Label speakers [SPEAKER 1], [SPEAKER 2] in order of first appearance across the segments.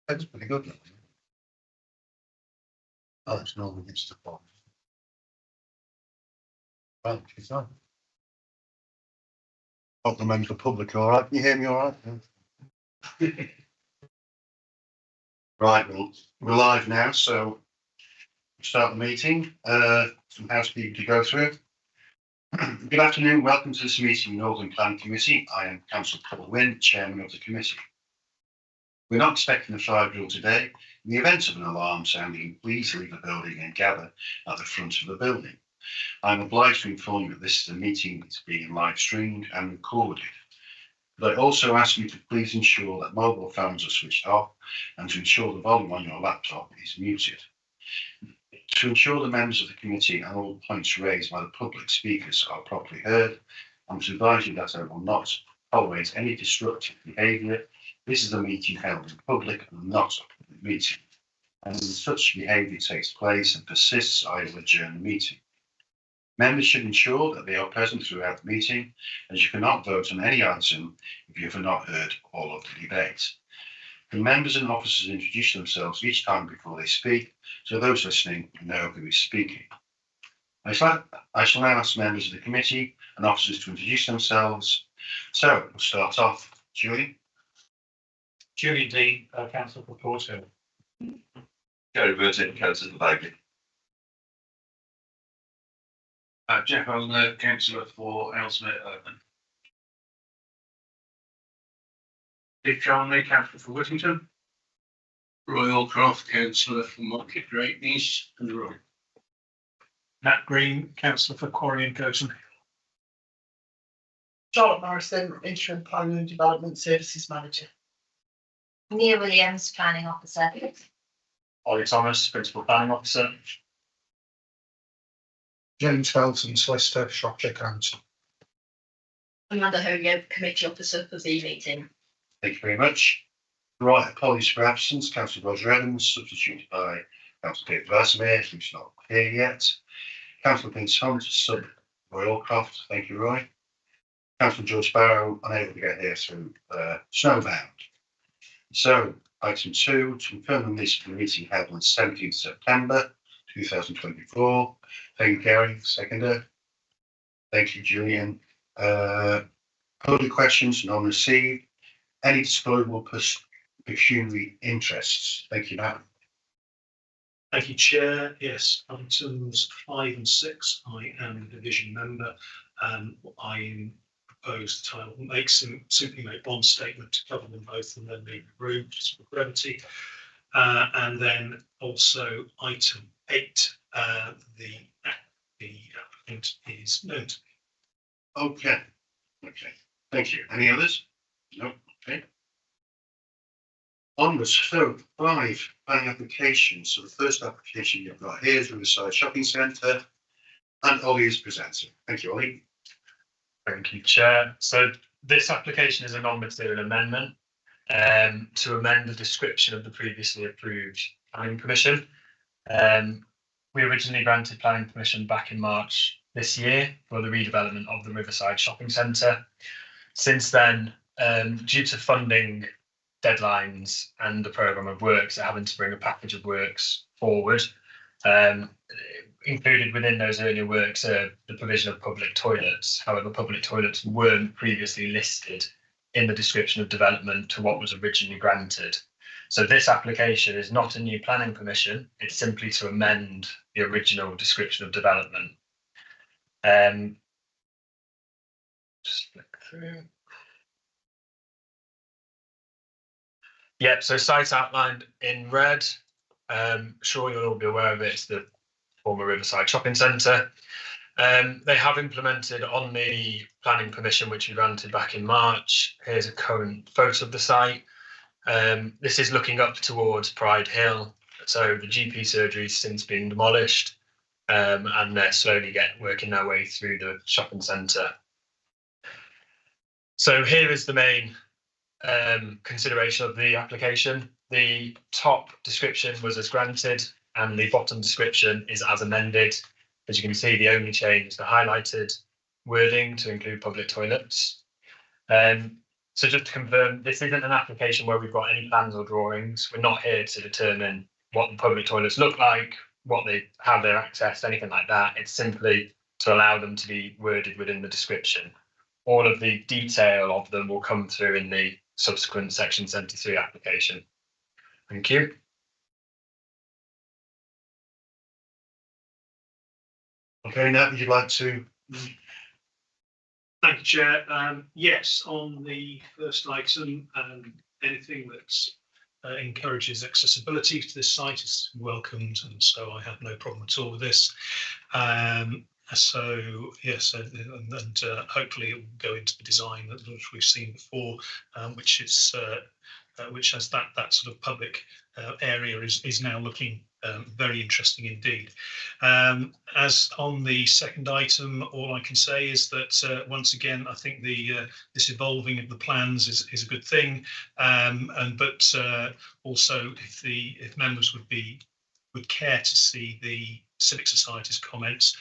[SPEAKER 1] That's pretty good. Oh, it's normally against the bottom. Well, she's on. Hope the members of the public are all right. Can you hear me all right? Right, well, we're live now, so we'll start the meeting. Some housekeeping to go through. Good afternoon, welcome to this meeting of the Northern Planning Committee. I am Councillor Paul Wynne, Chairman of the committee. We're not expecting a fire drill today. In the event of an alarm sounding, please leave the building and gather at the front of the building. I'm obliged to inform you that this is a meeting that's being live streamed and recorded. But I also ask you to please ensure that mobile phones are switched off and to ensure the volume on your laptop is muted. To ensure the members of the committee and all points raised by the public speakers are properly heard, I'm to advise you that I will not tolerate any disruptive behaviour. This is a meeting held in public and not a public meeting. And if such behaviour takes place and persists, I will adjourn the meeting. Members should ensure that they are present throughout the meeting, as you cannot vote on any item if you have not heard all of the debate. The members and officers introduce themselves each time before they speak, so those listening know who is speaking. I shall now ask members of the committee and officers to introduce themselves. So we'll start off. Julian.
[SPEAKER 2] Julian Dean, Councillor for Porto.
[SPEAKER 3] Gary Burton, Councillor for Foregate.
[SPEAKER 4] Jeff Owner, Councillor for Ellesmere Urban.
[SPEAKER 2] Dick Johnley, Councillor for Whittington.
[SPEAKER 4] Roy Allcroft, Councillor for Market Great East and Roy.
[SPEAKER 2] Nat Green, Councillor for Quarry and Goaton.
[SPEAKER 5] Charlotte Morrison, Interim Planning and Development Services Manager.
[SPEAKER 6] Neil Williams, Planning Officer.
[SPEAKER 2] Ollie Thomas, Principal Planning Officer.
[SPEAKER 1] James Felton, Solicitor, Shropshire Council.
[SPEAKER 6] Amanda Holyoke, Committee Officer for the meeting.
[SPEAKER 1] Thank you very much. Right, apologies for absence. Councillor Roger Adams, substituted by Councillor David Vazimir, who's not here yet. Councillor Vince Hunt, sub Roy Allcroft. Thank you, Roy. Councillor George Barrow, unable to get here through snowbound. So, item 2, to confirm the minutes for the meeting held on 17th September 2024. Thank you, Gary. Seconder. Thank you, Julian. Public questions, none received. Any disclosable pecuniary interests? Thank you, Matt.
[SPEAKER 2] Thank you, Chair. Yes, items 5 and 6. I am a division member. I propose that I will simply make one statement to cover them both and then leave the room just for brevity. And then also item 8, the applicant is known to me.
[SPEAKER 1] Okay. Thank you. Any others? No. Okay. Onwards. So 5 planning applications. So the first application you've got here is Riverside Shopping Centre, and Ollie is presenting. Thank you, Ollie.
[SPEAKER 7] Thank you, Chair. So this application is a non-material amendment to amend the description of the previously approved planning permission. We originally granted planning permission back in March this year for the redevelopment of the Riverside Shopping Centre. Since then, due to funding deadlines and the programme of works, having to bring a package of works forward, included within those earlier works the provision of public toilets. However, public toilets weren't previously listed in the description of development to what was originally granted. So this application is not a new planning permission, it's simply to amend the original description of development. Just flick through. Yep, so site outlined in red. Sure you'll all be aware of it, it's the former Riverside Shopping Centre. They have implemented on the planning permission which we granted back in March. Here's a current photo of the site. This is looking up towards Pride Hill. So the GP surgery has since been demolished, and they're slowly working their way through the shopping centre. So here is the main consideration of the application. The top description was as granted and the bottom description is as amended. As you can see, the only change is the highlighted wording to include public toilets. So just to confirm, this isn't an application where we've got any plans or drawings. We're not here to determine what the public toilets look like, how they're accessed, anything like that. It's simply to allow them to be worded within the description. All of the detail of them will come through in the subsequent Section 73 application. Thank you.
[SPEAKER 1] Okay, now would you like to?
[SPEAKER 2] Thank you, Chair. Yes, on the first item, anything that encourages accessibility to this site is welcomed, and so I have no problem at all with this. So yes, and hopefully it will go into the design that we've seen before, which has that sort of public area is now looking very interesting indeed. As on the second item, all I can say is that once again, I think this evolving of the plans is a good thing, but also if members would care to see the Civic Society's comments,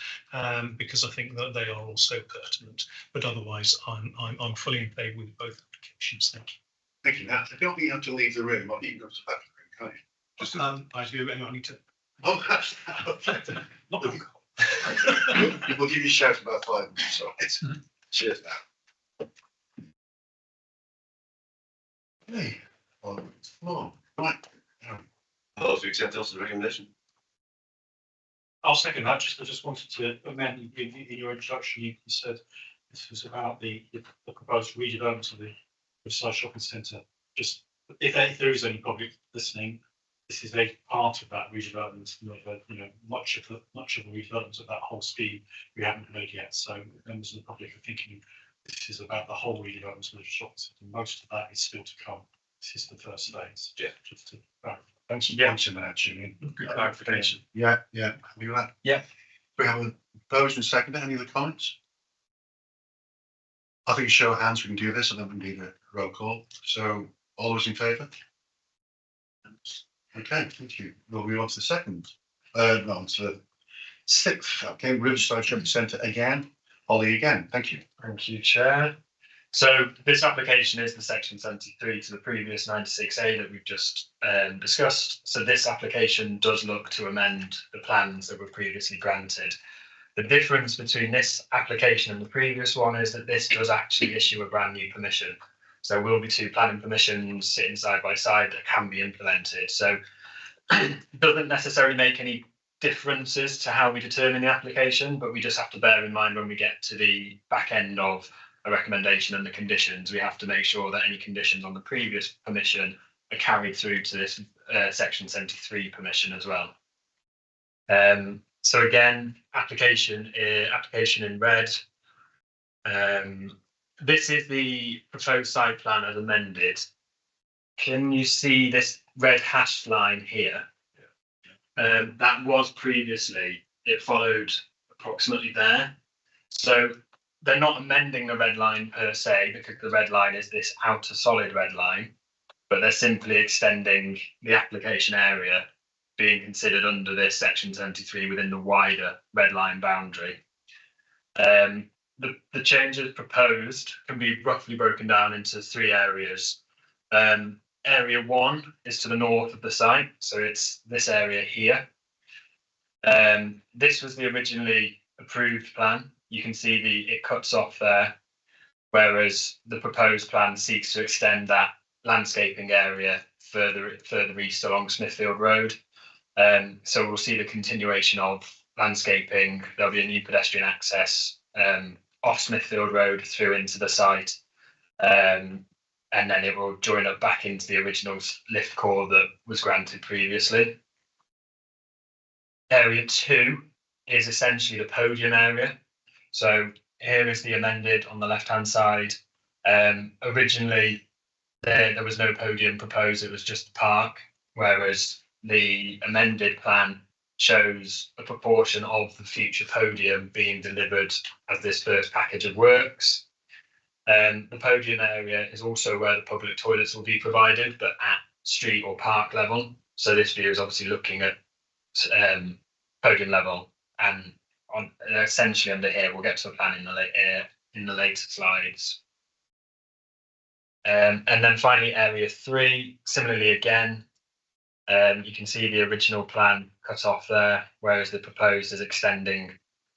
[SPEAKER 2] because I think that they are also pertinent. But otherwise, I'm fully in favour with both applications. Thank you.
[SPEAKER 1] Thank you. Now, I don't think you have to leave the room. I think you can go to the back of the room, can't you? Just
[SPEAKER 2] I do. I need to.
[SPEAKER 1] Oh,
[SPEAKER 2] Not
[SPEAKER 1] we'll give you a shout about 5 minutes. All right. Cheers now. Hey, on the floor. Right.
[SPEAKER 3] Those who accept Elsie's recommendation.
[SPEAKER 8] I'll second that. I just wanted to amend in your introduction. You said this was about the proposed redevelopment of the Riverside Shopping Centre. Just if there is any public listening, this is a part of that redevelopment. Much of the redevelopment of that whole scheme we haven't heard yet. So members of the public are thinking this is about the whole redevelopment of the shopping centre. Most of that is still to come. This is the first phase.
[SPEAKER 3] Yeah.
[SPEAKER 8] Just to clarify.
[SPEAKER 1] Thanks for mentioning that, Julian.
[SPEAKER 7] Good clarification.
[SPEAKER 1] Yeah. Happy with that?
[SPEAKER 7] Yeah.
[SPEAKER 1] We have a proposed and seconded. Any other comments? I think show of hands we can do this, and then we need a roll call. So all those in favour? Okay, thank you. We'll move on to the second. On to the sixth. Okay, Riverside Shopping Centre again. Ollie again. Thank you.
[SPEAKER 7] Thank you, Chair. So this application is the Section 73 to the previous 96A that we've just discussed. So this application does look to amend the plans that were previously granted. The difference between this application and the previous one is that this does actually issue a brand new permission. So there will be 2 planning permissions sitting side by side that can be implemented. So it doesn't necessarily make any differences to how we determine the application, but we just have to bear in mind when we get to the back end of a recommendation and the conditions, we have to make sure that any conditions on the previous permission are carried through to this Section 73 permission as well. So again, application in red. This is the proposed site plan as amended. Can you see this red hashed line here? That was previously, it followed approximately there. So they're not amending the red line per se, because the red line is this outer solid red line, but they're simply extending the application area being considered under this Section 73 within the wider red line boundary. The changes proposed can be roughly broken down into 3 areas. Area 1 is to the north of the site, so it's this area here. This was the originally approved plan. You can see it cuts off there, whereas the proposed plan seeks to extend that landscaping area further east along Smithfield Road. So we'll see the continuation of landscaping. There'll be a new pedestrian access off Smithfield Road through into the site, and then it will join up back into the original lift core that was granted previously. Area 2 is essentially the podium area. So here is the amended on the left-hand side. Originally, there was no podium proposed, it was just the park, whereas the amended plan shows a proportion of the future podium being delivered as this first package of works. The podium area is also where the public toilets will be provided, but at street or park level. So this view is obviously looking at podium level, and essentially under here, we'll get to the plan in the later slides. And then finally, area 3, similarly again, you can see the original plan cut off there, whereas the proposed is extending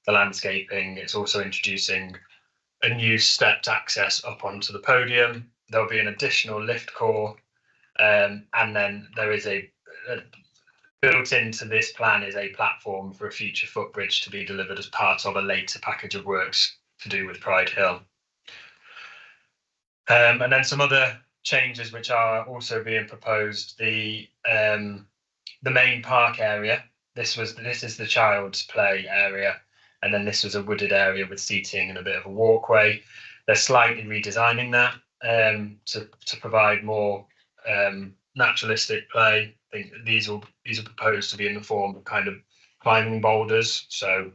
[SPEAKER 7] the landscaping. It's also introducing a new stepped access up onto the podium. There'll be an additional lift core, and then there is a built into this plan is a platform for a future footbridge to be delivered as part of a later package of works to do with Pride Hill. And then some other changes which are also being proposed. The main park area. This is the child's play area, and then this was a wooded area with seating and a bit of a walkway. They're slightly redesigning that to provide more naturalistic play. I think these are proposed to be in the form of kind of climbing boulders, so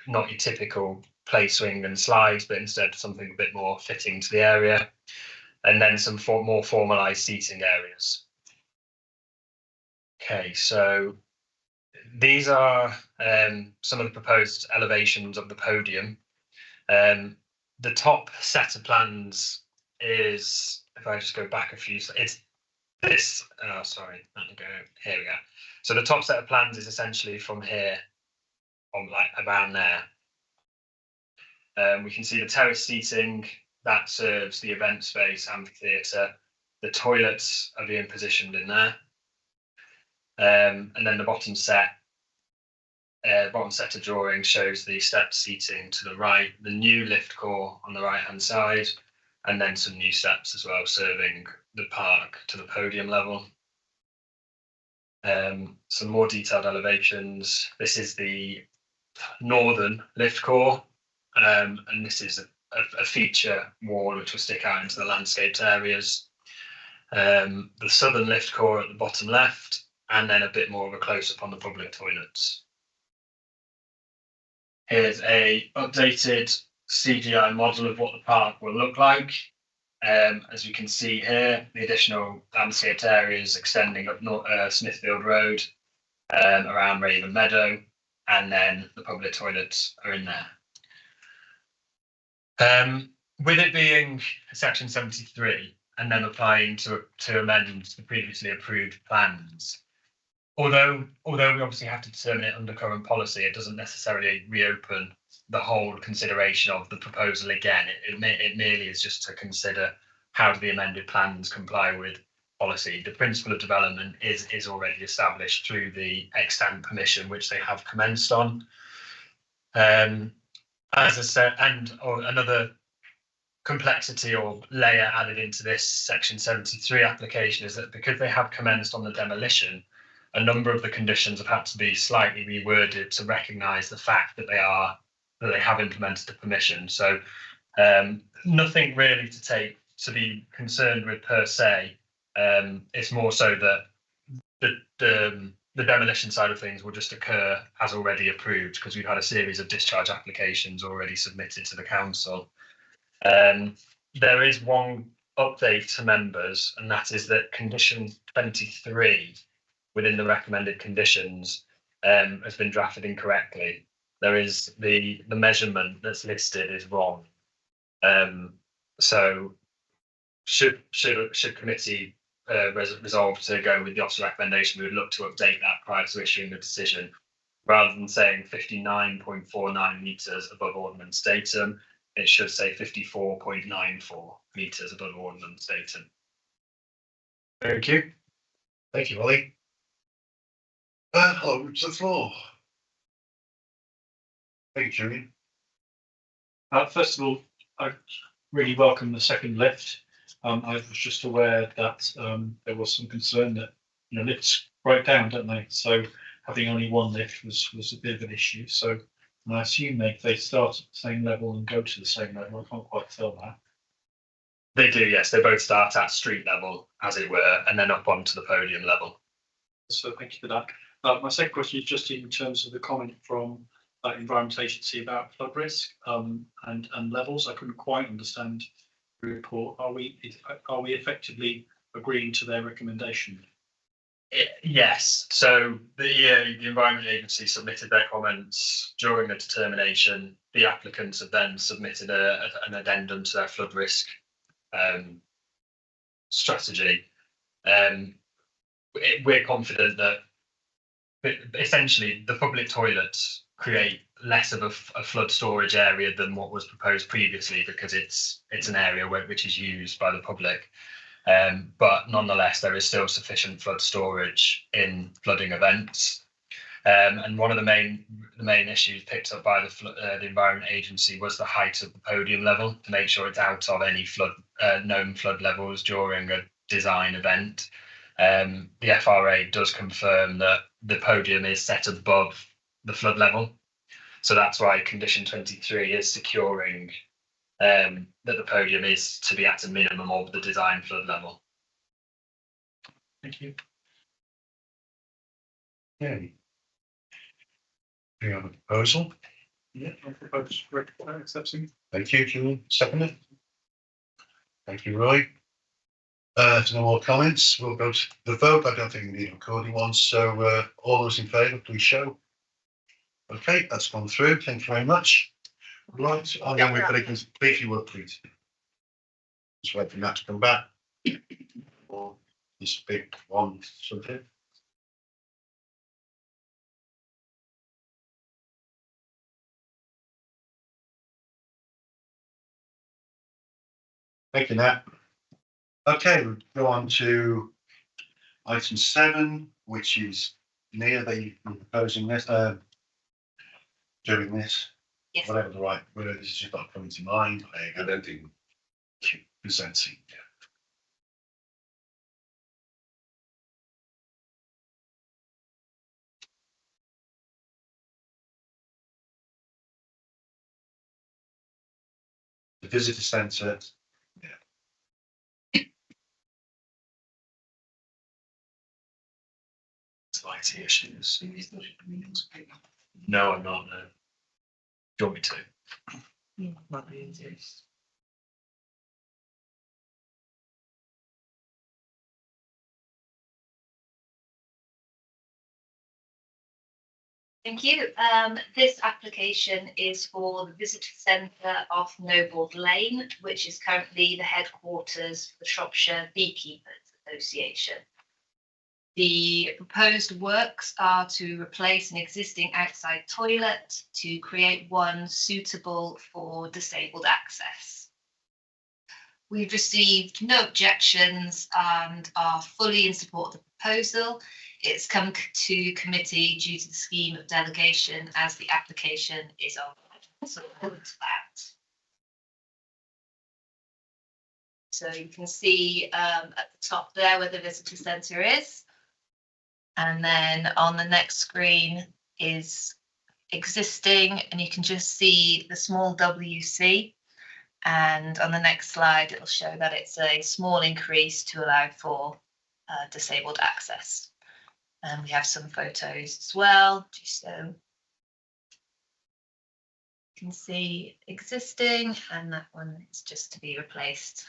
[SPEAKER 7] not your typical play swing and slides, but instead something a bit more fitting to the area, and then some more formalised seating areas. Okay, so these are some of the proposed elevations of the podium. The top set of plans is, if I just go back a few, it's this, sorry, let me go, here we go. So the top set of plans is essentially from here, on like around there. We can see the terrace seating that serves the event space, amphitheatre. The toilets are being positioned in there. And then the bottom set of drawings shows the stepped seating to the right, the new lift core on the right hand side, and then some new steps as well, serving the park to the podium level. Some more detailed elevations. This is the northern lift core, and this is a feature wall which will stick out into the landscaped areas. The southern lift core at the bottom left, and then a bit more of a close-up on the public toilets. Here's a updated CGI model of what the park will look like. As you can see here, the additional landscaped areas extending up Smithfield Road, around Raven Meadow, and then the public toilets are in there. With it being section 73 and then applying to amend the previously approved plans, although we obviously have to determine it under current policy, it doesn't necessarily reopen the whole consideration of the proposal again. It merely is just to consider how do the amended plans comply with policy. The principle of development is already established through the extant permission which they have commenced on. As I said, and another complexity or layer added into this section 73 application is that because they have commenced on the demolition, a number of the conditions have had to be slightly reworded to recognise the fact that they have implemented the permission. So nothing really to be concerned with per se. It's more so that the demolition side of things will just occur as already approved, because we've had a series of discharge applications already submitted to the council. There is one update to members, and that is that condition 23 within the recommended conditions has been drafted incorrectly. There is the measurement that's listed is wrong. So should committee resolve to go with the officer recommendation, we would look to update that prior to issuing the decision. Rather than saying 59.49 metres above ordnance datum, it should say 54.94 metres above ordnance datum.
[SPEAKER 1] Thank you. Thank you, Ollie. Hello to the floor. Thank you, Julian.
[SPEAKER 8] First of all, I really welcome the second lift. I was just aware that there was some concern that lifts break down, don't they? So having only one lift was a bit of an issue. So and I assume they start at the same level and go to the same level. I can't quite tell that.
[SPEAKER 7] They do, yes. They both start at street level, as it were, and then up onto the podium level.
[SPEAKER 8] So thank you for that. My second question is just in terms of the comment from Environment Agency about flood risk and levels. I couldn't quite understand the report. Are we effectively agreeing to their recommendation?
[SPEAKER 7] Yes. So the Environment Agency submitted their comments during the determination. The applicants have then submitted an addendum to their flood risk strategy, we're confident that essentially the public toilets create less of a flood storage area than what was proposed previously, because it's an area which is used by the public. But nonetheless, there is still sufficient flood storage in flooding events. And one of the main issues picked up by the Environment Agency was the height of the podium level, to make sure it's out of any known flood levels during a design event. The FRA does confirm that the podium is set above the flood level, so that's why condition 23 is securing that the podium is to be at a minimum of the design flood level.
[SPEAKER 8] Thank you.
[SPEAKER 1] Okay. Do you have a proposal?
[SPEAKER 8] Yeah, I propose accepting.
[SPEAKER 1] Thank you, Julian. Second it. Thank you, Roy. If no more comments, we'll go to the vote. I don't think we need a recording one, so all those in favour, please show. Okay, that's gone through. Thank you very much. Right, I'll get with it. If you would, please. Just wait for Matt to come back. Or this big one, something. Thank you, Nat. Okay, we'll go on to item 7, which is Nia, that you're proposing this, doing this.
[SPEAKER 6] Yes.
[SPEAKER 1] Whatever the right word is, you've got coming to mind. There you go.
[SPEAKER 3] Presenting.
[SPEAKER 1] Presenting, yeah. The visitor centre.
[SPEAKER 7] IT issues. No, I'm not. No. Do you want me to?
[SPEAKER 6] Thank you. This application is for the visitor centre off Noble Lane, which is currently the headquarters for the Shropshire Beekeepers Association. The proposed works are to replace an existing outside toilet to create one suitable for disabled access. We've received no objections and are fully in support of the proposal. It's come to committee due to the scheme of delegation as the application is on. So we'll look to that. So you can see at the top there where the visitor centre is. And then on the next screen is existing, and you can just see the small WC. And on the next slide, it'll show that it's a small increase to allow for disabled access. And we have some photos as well, just so you can see existing, and that one is just to be replaced.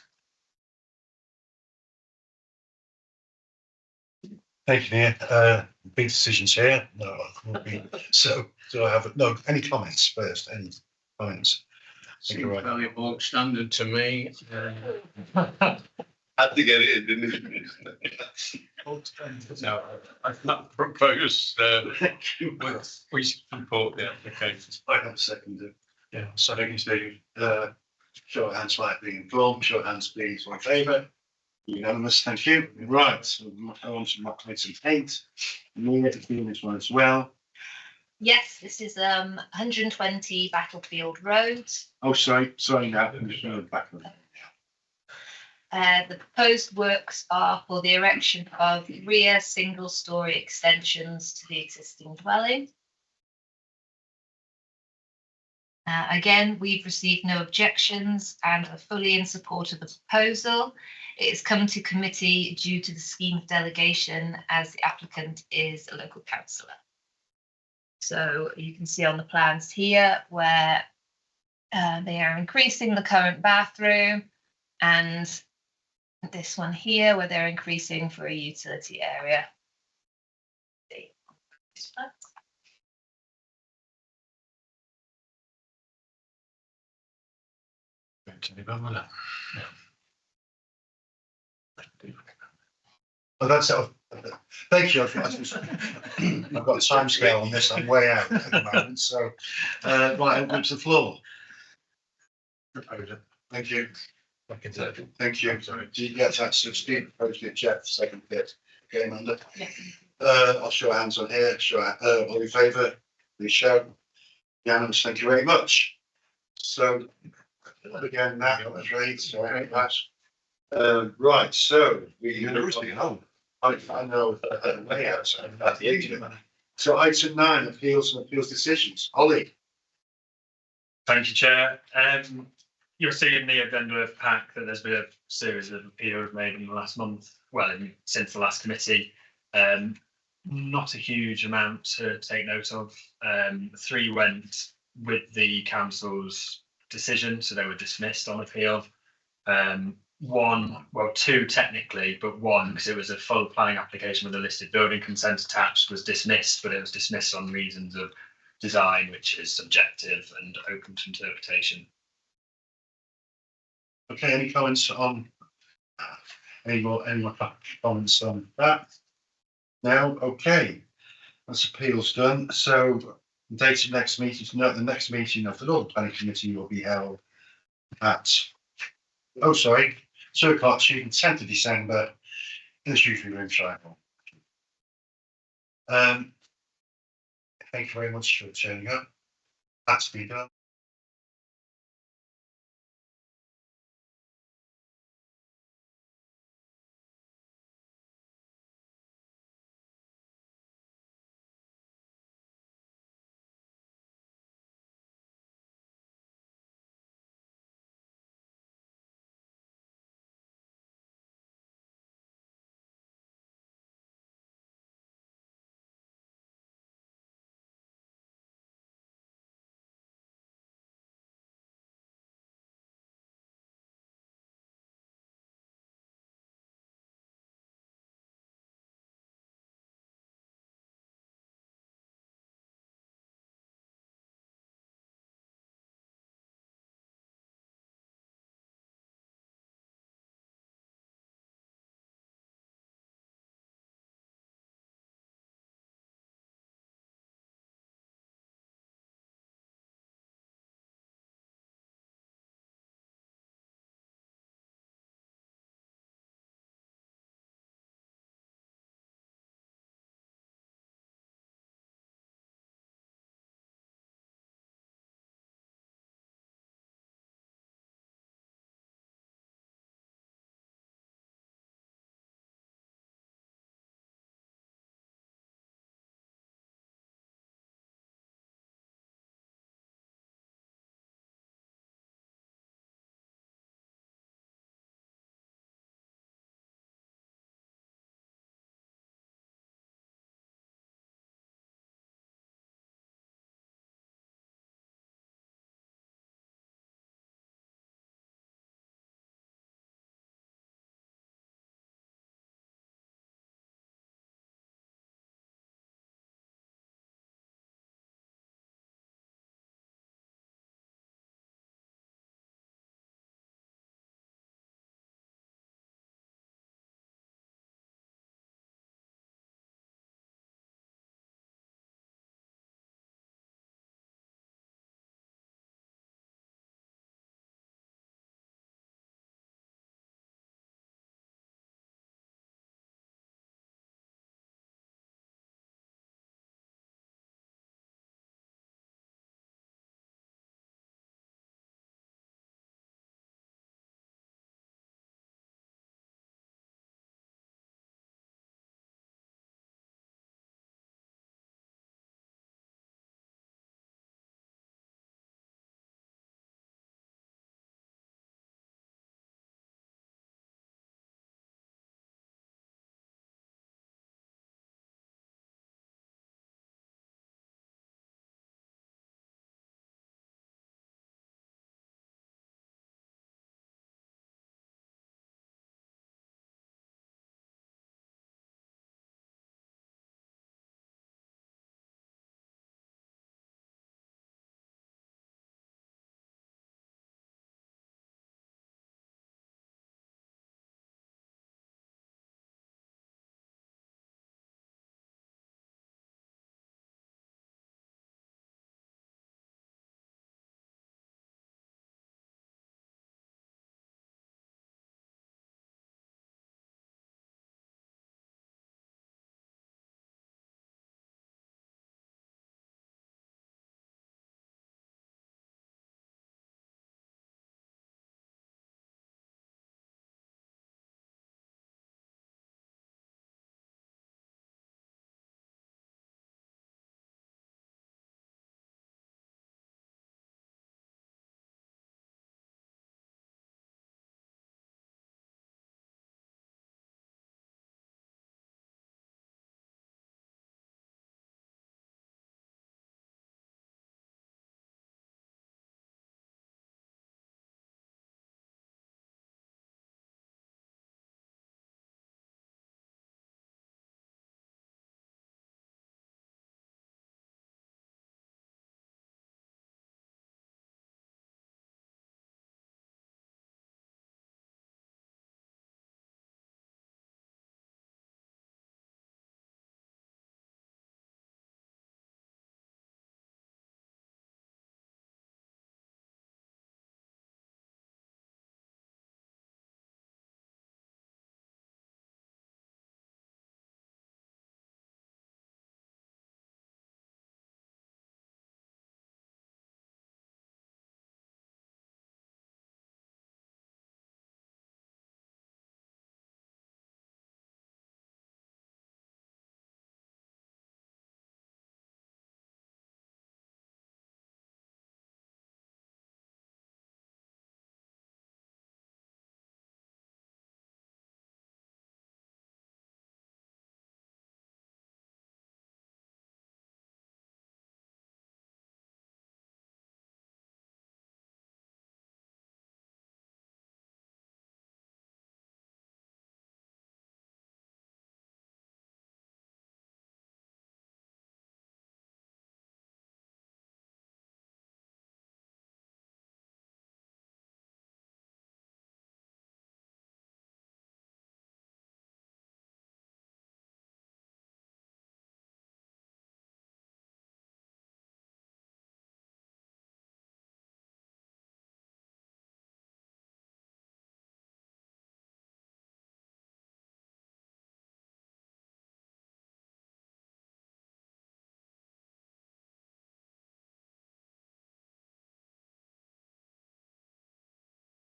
[SPEAKER 1] Thank you, Nia. Big decisions here. No, so do I have any comments first? Any comments?
[SPEAKER 4] Seems very bog standard to me.
[SPEAKER 3] Had to get it in, didn't it?
[SPEAKER 4] No, I've not proposed. We support the application.
[SPEAKER 1] I have seconded.
[SPEAKER 8] Yeah,
[SPEAKER 1] So thank you, Steve. Show of hands might be informed. Show of hands, please. All in favour? Unanimous. Thank you. Right. So we'll go on to item 8. Nia, to do this one as well.
[SPEAKER 6] Yes, this is 120 Battlefield Road.
[SPEAKER 1] Oh, sorry. Now I'm just going back.
[SPEAKER 6] The proposed works are for the erection of rear single-storey extensions to the existing dwelling. Again, we've received no objections and are fully in support of the proposal. It has come to committee due to the scheme of delegation as the applicant is a local councillor. So you can see on the plans here where they are increasing the current bathroom, and this one here where they're increasing for a utility area.
[SPEAKER 1] Oh, that's it. Thank you. I've got a time scale on this. I'm way out at the moment. So, right, open to the floor. Thank you. Thank you. Sorry. Did you get that? So Steve proposed it, Jeff, second bit. Okay, Amanda.
[SPEAKER 6] Yes.
[SPEAKER 1] I'll show hands on here. All in favour, please show. Unanimous. Thank you very much. So, again, that was right. So, right. So we. I know. Way outside. At the edge of it. So, item 9, appeals and appeals decisions. Ollie.
[SPEAKER 7] Thank you, Chair. You'll see in the agenda pack that there's been a series of appeals made in the last month, since the last committee. Not a huge amount to take note of. 3 went with the council's decision, so they were dismissed on appeal. 2 technically, but 1, because it was a full planning application with a listed building consent attached, was dismissed, but it was dismissed on reasons of design, which is subjective and open to interpretation.
[SPEAKER 1] Okay, any comments on any more comments on that? No, okay. That's appeals done. So the date of next meeting, the next meeting of the Northern Planning Committee will be held at 2 o'clock, Tuesday, 10th of December in the Shrewsbury room, Shirehall. Thank you very much for turning up. That's been done.